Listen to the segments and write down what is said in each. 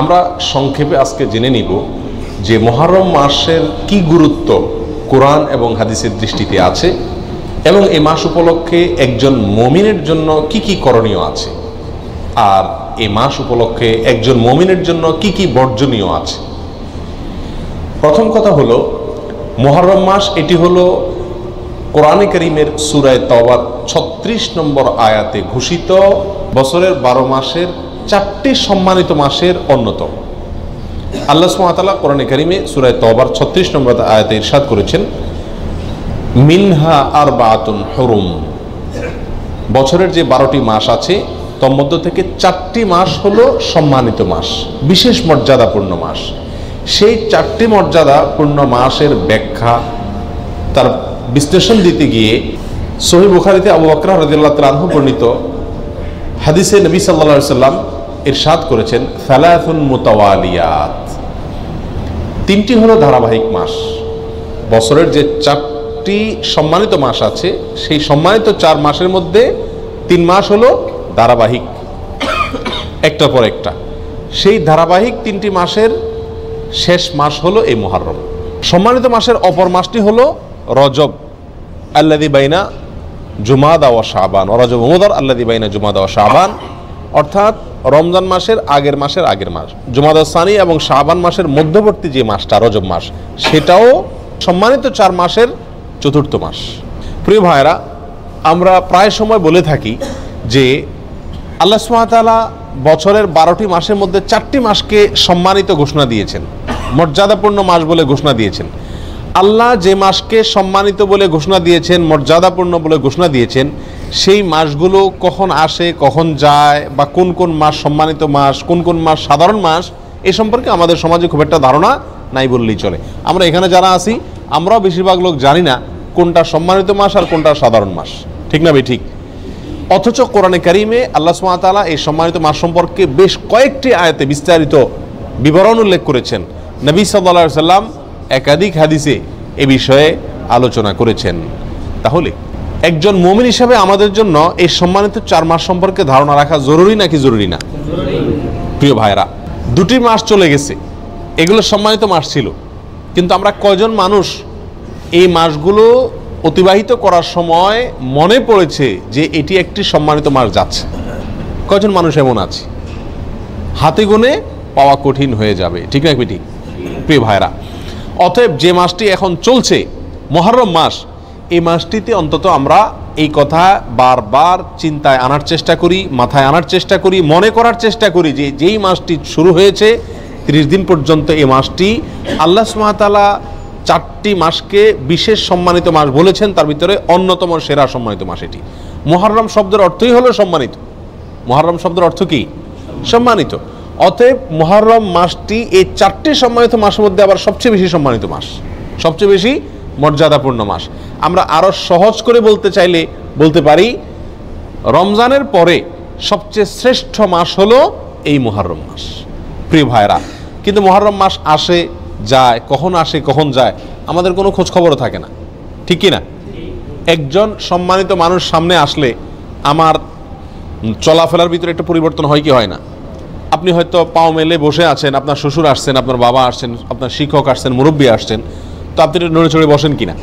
আমরা সংক্ষেপে আজকে জেনে নিব যে মুহররম মাসের কি গুরুত্ব কোরআন এবং হাদিসের দৃষ্টিতে আছে এবং এই মাস উপলক্ষে একজন মুমিনের জন্য কি কি করণীয় আছে, আর এই মাস উপলক্ষে একজন মুমিনের জন্য কি কি বর্জনীয় আছে। প্রথম কথা হলো, মুহররম মাস এটি হলো কোরআনে কারীমের সূরা তাওবার 36 নম্বর আয়াতে ঘোষিত বছরের 12 মাসের 4টি সম্মানিত মাসের অন্যতম। আল্লাহ সুবহানাহু ওয়া তাআলা কোরআনে কারীমে সূরা তাওবার 36 নম্বর আয়াতে ইরশাদ করেছেন, মিনহা আরবাতুন হুরুম, বছরের যে 12টি মাস আছে তার মধ্য থেকে 4টি মাস হলো সম্মানিত মাস, বিশেষ মর্যাদাপূর্ণ মাস। সেই 4টি মর্যাদাপূর্ণ মাসের ব্যাখ্যা, তার বিশ্লেষণ দিতে গিয়ে সহিহ বুখারীতে আবু বকর রাদিয়াল্লাহু তাআলা আনহু বর্ণিত হাদিসে নবী সাল্লাল্লাহু আলাইহি সাল্লাম ইরশাদ করেছেন, সালাসুন মুতাওয়ালিয়াত, 3টি হলো ধারাবাহিক মাস। বছরের যে 4টি সম্মানিত মাস আছে সেই সম্মানিত 4 মাসের মধ্যে 3 মাস হলো ধারাবাহিক, একটার পর একটা। সেই ধারাবাহিক 3টি মাসের শেষ মাস হলো এই মুহররম। সম্মানিত মাসের অপর মাসটি হলো রজব, আল্লাযী বাইনা জুমাদা ওয়া শাবান, রজব মুদার আল্লাযী বাইনা জুমাদা ওয়া শাবান, অর্থাৎ রমজান মাসের আগের মাস, জুমাদা সানি এবং শাবান মাসের মধ্যবর্তী যে মাসটা রজব মাস, সেটাও সম্মানিত 4 মাসের 4র্থ মাস। প্রিয় ভাইরা, আমরা প্রায় সময় বলে থাকি যে আল্লাহ সুবহানাহু ওয়া তাআলা বছরের 12টি মাসের মধ্যে 4টি মাসকে সম্মানিত ঘোষণা দিয়েছেন, মর্যাদাপূর্ণ মাস বলে ঘোষণা দিয়েছেন। আল্লাহ যে মাসকে সম্মানিত বলে ঘোষণা দিয়েছেন, মর্যাদাপূর্ণ বলে ঘোষণা দিয়েছেন, সেই মাসগুলো কখন আসে, কখন যায়, বা কোন কোন মাস সম্মানিত মাস, কোন কোন মাস সাধারণ মাস, এ সম্পর্কে আমাদের সমাজে খুব একটা ধারণা নাই বললেই চলে। আমরা এখানে যারা আছি আমরাও বেশিরভাগ লোক জানি না কোনটা সম্মানিত মাস আর কোনটা সাধারণ মাস, ঠিক না ভাই? ঠিক। অথচ কোরআনে কারীমে আল্লাহ সুবহানাহু ওয়া তাআলা এই সম্মানিত মাস সম্পর্কে বেশ কয়েকটি আয়াতে বিস্তারিত বিবরণ উল্লেখ করেছেন। নবী সাল্লাল্লাহু আলাইহি সাল্লাম একাধিক হাদিসে এ বিষয়ে আলোচনা করেছেন। তাহলে একজন মুমিন হিসাবে আমাদের জন্য এই সম্মানিত 4 মাস সম্পর্কে ধারণা রাখা জরুরি নাকি জরুরি না? প্রিয় ভাইরা, 2টি মাস চলে গেছে, এগুলো সম্মানিত মাস ছিল, কিন্তু আমরা কয়জন মানুষ এই মাসগুলো অতিবাহিত করার সময় মনে পড়েছে যে এটি একটি সম্মানিত মাস যাচ্ছে? কয়জন মানুষ এমন আছে? হাতে গুনে পাওয়া কঠিন হয়ে যাবে, ঠিক না ঠিক? প্রিয় ভাইরা, অতএব যে মাসটি এখন চলছে মুহররম মাস, এই মাসটিতে অন্তত আমরা এই কথা বারবার চিন্তায় আনার চেষ্টা করি, মাথায় আনার চেষ্টা করি, মনে করার চেষ্টা করি যে যেই মাসটি শুরু হয়েছে 30 দিন পর্যন্ত এই মাসটি আল্লাহ সুবহানাহু ওয়া তাআলা 4টি মাসকে বিশেষ সম্মানিত মাস বলেছেন, তার ভিতরে অন্যতম সেরা সম্মানিত মাস এটি। মুহররম শব্দের অর্থই হলো সম্মানিত। মুহররম শব্দের অর্থ কি? সম্মানিত। অতএব মুহররম মাসটি এই 4টি সম্মানিত মাসের মধ্যে আবার সবচেয়ে বেশি সম্মানিত মাস, সবচেয়ে বেশি মর্যাদাপূর্ণ মাস। আমরা আরো সহজ করে বলতে চাইলে বলতে পারি, রমজানের পরে সবচেয়ে শ্রেষ্ঠ মাস হলো এই মুহররম মাস। প্রিয় ভাইরা, কিন্তু মুহররম মাস আসে যায়, কখন আসে কখন যায় আমাদের কোনো খোঁজ খবরও থাকে না, ঠিক কি না? একজন সম্মানিত মানুষ সামনে আসলে আমার চলাফেরার ভিতরে একটা পরিবর্তন হয় কি হয় না? আপনি হয়তো পাও মেলে বসে আছেন, আপনার শ্বশুর আসছেন, আপনার বাবা আসছেন, আপনার শিক্ষক আসছেন, মুরব্বী আসছেন, তো আপনি নড়ে চড়ে বসেন কিনা?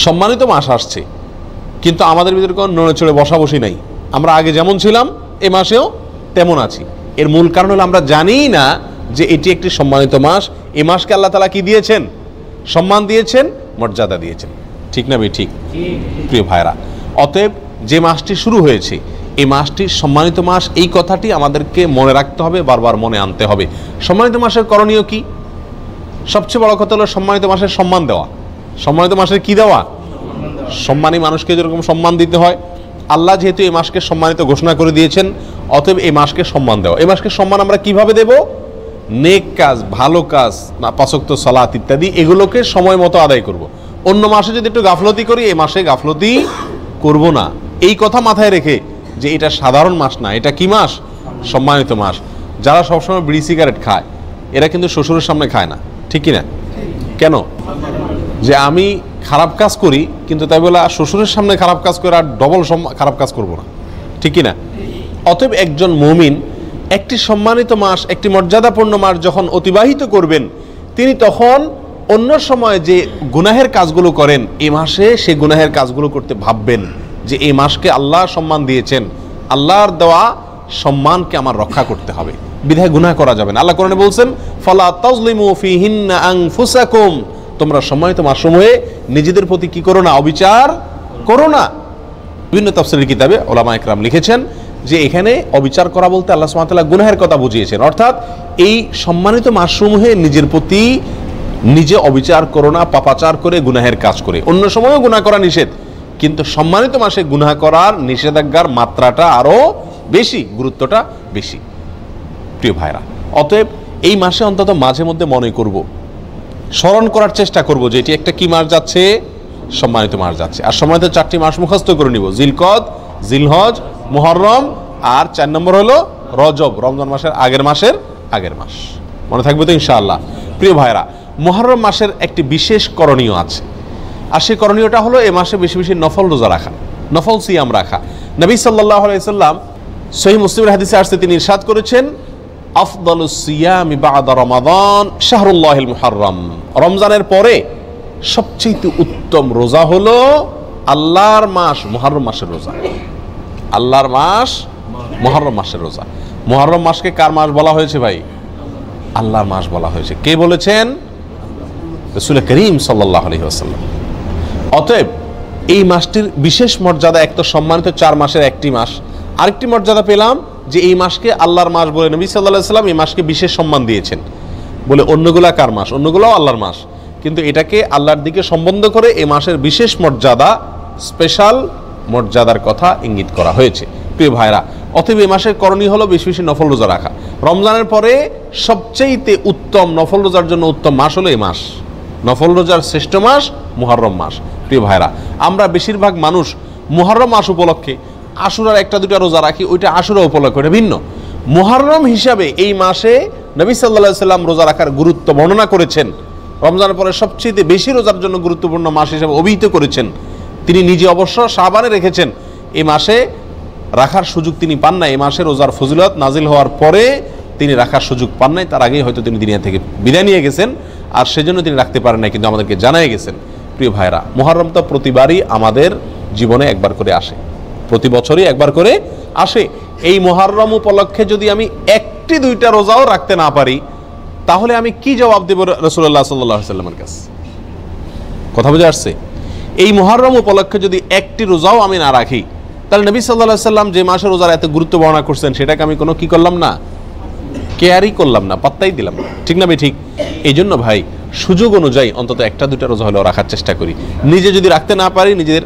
সম্মানিত মাস আসছে, কিন্তু আমাদের ভিতরে কোনো নড়ে চড়ে বসা বসি নাই। আমরা আগে যেমন ছিলাম এ মাসেও তেমন আছি। এর মূল কারণ হলো আমরা জানিই না যে এটি একটি সম্মানিত মাস। এই মাসকে আল্লাহ তাআলা কি দিয়েছেন? সম্মান দিয়েছেন, মর্যাদা দিয়েছেন, ঠিক না ভাই? ঠিক। প্রিয় ভাইরা, অতএব যে মাসটি শুরু হয়েছে এই মাসটি সম্মানিত মাস, এই কথাটি আমাদেরকে মনে রাখতে হবে, বারবার মনে আনতে হবে। সম্মানিত মাসের করণীয় কি? সবচেয়ে বড় কথা হলো সম্মানিত মাসের সম্মান দেওয়া। সম্মানিত মাসের কি দেওয়া? সম্মানী মানুষকে যেরকম সম্মান দিতে হয়, আল্লাহ যেহেতু এই মাসকে সম্মানিত ঘোষণা করে দিয়েছেন, অতএব এই মাসকে সম্মান দেওয়া। এই মাসকে সম্মান আমরা কিভাবে দেব? নেক কাজ, ভালো কাজ, 5 ওয়াক্ত সালাত ইত্যাদি, এগুলোকে সময় মতো আদায় করব। অন্য মাসে যদি একটু গাফলতি করি, এই মাসে গাফলতি করব না। এই কথা মাথায় রেখে যে এটা সাধারণ মাস না, এটা কি মাস? সম্মানিত মাস। যারা সবসময় বিড়ি সিগারেট খায় এরা কিন্তু শ্বশুরের সামনে খায় না, ঠিক কিনা? কেন? যে আমি খারাপ কাজ করি, কিন্তু তাই বলে শ্বশুরের সামনে খারাপ কাজ করে আর ডবল খারাপ কাজ করব না, ঠিক কিনা? অতএব একজন মুমিন একটি সম্মানিত মাস, একটি মর্যাদাপূর্ণ মাস যখন অতিবাহিত করবেন, তিনি তখন অন্য সময় যে গুনাহের কাজগুলো করেন, এই মাসে সে গুনাহের কাজগুলো করতে ভাববেন যে এই মাসকে আল্লাহ সম্মান দিয়েছেন, আল্লাহর দেওয়া সম্মানকে আমার রক্ষা করতে হবে, বিধায় গুনাহ করা যাবে না। আল্লাহ কোরআনে বলছেন, ফালা তাজলিমু ফিহিন্না আনফুসাকুম, তোমরা সম্মানিত মাসসমূহে নিজেদের প্রতি কি করো না, অবিচার করো না। বিভিন্ন তাফসীরের কিতাবে উলামা ইকরাম লিখেছেন যে এখানে অবিচার করা বলতে আল্লাহ সুবহানাহু ওয়া তাআলা গুনাহের কথা বুঝিয়েছেন, অর্থাৎ এই সম্মানিত মাসসমূহে নিজের প্রতি নিজে অবিচার করো না, পাপাচার করে গুনাহের কাজ করে। অন্য সময়ও গুনাহ করা নিষেধ, কিন্তু সম্মানিত মাসে গুনাহ করার নিষেধাজ্ঞার মাত্রাটা আরো বেশি, গুরুত্বটা বেশি। প্রিয় ভাইরা, অতএব এই মাসে অন্তত মাঝে মধ্যে মনে করব, স্মরণ করার চেষ্টা করব যে এটি একটা কি মাস যাচ্ছে, সম্মানিত মাস যাচ্ছে। আর সম্মানিত 4টি মাস মুখস্থ করে নিব, জিলকদ, জিলহজ, মুহররম, আর 4 নম্বর হলো রজব, রমজান মাসের আগের মাস। মনে থাকবে তো ইনশাআল্লাহ? প্রিয় ভাইরা, মুহররম মাসের একটি বিশেষ করণীয় আছে, আর সেই করণীয়টা হলো এই মাসে বেশি বেশি নফল রোজা রাখা, নফল সিয়াম রাখা। নবী সাল্লাল্লাহু আলাইহি সাল্লাম সহিহ মুসলিমের হাদিসে আসছে, তিনি ইরশাদ করেছেন, আফদালুস সিয়ামি বা'দা রমাদান শাহরুল্লাহিল মুহররম, রমজানের পরে সবচেয়ে উত্তম রোজা হলো আল্লাহর মাস মুহররম মাসের রোজা। আল্লাহর মাস মুহররম মাসের রোজা। মুহররম মাসকে কার মাস বলা হয়েছে ভাই? আল্লাহর মাস বলা হয়েছে। কে বলেছেন? রাসূল করিম সাল্লাল্লাহু আলাইহি ওয়াসাল্লাম। অতএব এই মাসটির বিশেষ মর্যাদা, এক তো সম্মানিত 4 মাসের একটি মাস, আরেকটি মর্যাদা পেলাম যে এই মাসকে আল্লাহর মাস বলে নবী সাল্লাল্লাহু আলাইহি ওয়াসাল্লাম এই মাসকে বিশেষ সম্মান দিয়েছেন। বলে অন্যগুলা কার মাস? অন্যগুলাও আল্লাহর মাস, কিন্তু এটাকে আল্লাহর দিকে সম্বন্ধ করে এই মাসের বিশেষ মর্যাদা, স্পেশাল মর্যাদার কথা ইঙ্গিত করা হয়েছে। প্রিয় ভাইরা, অতএব এই মাসের করণীয় হলো বেশি বেশি নফল রোজা রাখা। রমজানের পরে সবচেয়ে উত্তম নফল রোজার জন্য উত্তম মাস হলো এই মাস, নফল রোজার শ্রেষ্ঠ মাস মুহররম মাস। প্রিয় ভাইরা, আমরা বেশিরভাগ মানুষ মুহররম মাস উপলক্ষে আশুরার 1-2টা রোজা রাখি, ওইটা আশুরা উপলক্ষে, ওটা ভিন্ন। মুহররম হিসাবে এই মাসে নবী সাল্লাল্লাহু আলাইহি সাল্লাম রোজা রাখার গুরুত্ব বর্ণনা করেছেন, রমজানের পরে সবচেয়ে বেশি রোজার জন্য গুরুত্বপূর্ণ মাস হিসেবে অভিহিত করেছেন। তিনি নিজে অবশ্য শাবানে রেখেছেন, এই মাসে রাখার সুযোগ তিনি পান নাই। এই মাসে রোজার ফজিলত নাজিল হওয়ার পরে তিনি রাখার সুযোগ পান নাই, তার আগেই হয়তো তিনি দুনিয়া থেকে বিদায় নিয়ে গেছেন, আর সেজন্য তিনি রাখতে পারেন নাই, কিন্তু আমাদেরকে জানাই গেছেন। প্রিয় ভাইরা, মুহররম তো প্রতিবারই আমাদের জীবনে একবার করে আসে, প্রতি বছরই একবার করে আসে। এই মুহররম উপলক্ষে যদি আমি 1-2টা রোজাও রাখতে না পারি, তাহলে আমি কি জবাব দেব রাসূলুল্লাহ সাল্লাল্লাহু আলাইহি ওয়াসাল্লামের কাছে? কথা বুঝে আসছে? এই মুহররম উপলক্ষে যদি 1টি রোজাও আমি না রাখি, তাহলে নবী সাল্লাল্লাহু আলাইহি ওয়াসাল্লাম যে মাসে রোজার এত গুরুত্ব বর্ণনা করছেন, সেটাকে আমি কোনো কি করলাম না, কেয়ারই করলাম না, পাত্তাই দিলাম না। ঠিক না? ঠিক। এই জন্য ভাই, সুযোগ অনুযায়ী অন্তত 1-2টা রোজা হলেও রাখার চেষ্টা করি। নিজে যদি রাখতে না পারি, নিজেদের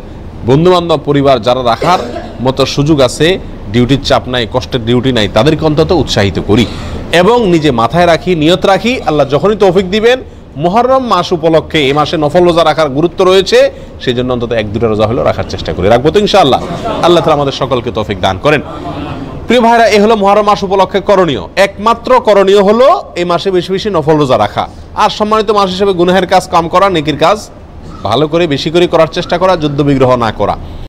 বন্ধুবান্ধব, পরিবার যারা রাখার মতো সুযোগ আছে, ডিউটির চাপ নাই, কষ্টের ডিউটি নাই, তাদেরকে অন্তত উৎসাহিত করি এবং নিজে মাথায় রাখি, নিয়ত রাখি, আল্লাহ যখনই তৌফিক দিবেন মুহররম মাস উপলক্ষে এই মাসে নফল রোজা রাখার গুরুত্ব রয়েছে, সেই জন্য অন্তত 1-2টা রোজা হলেও রাখার চেষ্টা করি। রাখবো তো ইনশাআল্লাহ? আল্লাহ তাআলা আমাদের সকলকে তৌফিক দান করেন। প্রিয় ভাইরা, এই হলো মুহররম মাস উপলক্ষে করণীয়। একমাত্র করণীয় হলো এই মাসে বেশি বেশি নফল রোজা রাখা, আর সম্মানিত মাস হিসেবে গুনাহের কাজ কম করা, নেকির কাজ ভালো করে বেশি করে করার চেষ্টা করা, যুদ্ধ বিগ্রহ না করা।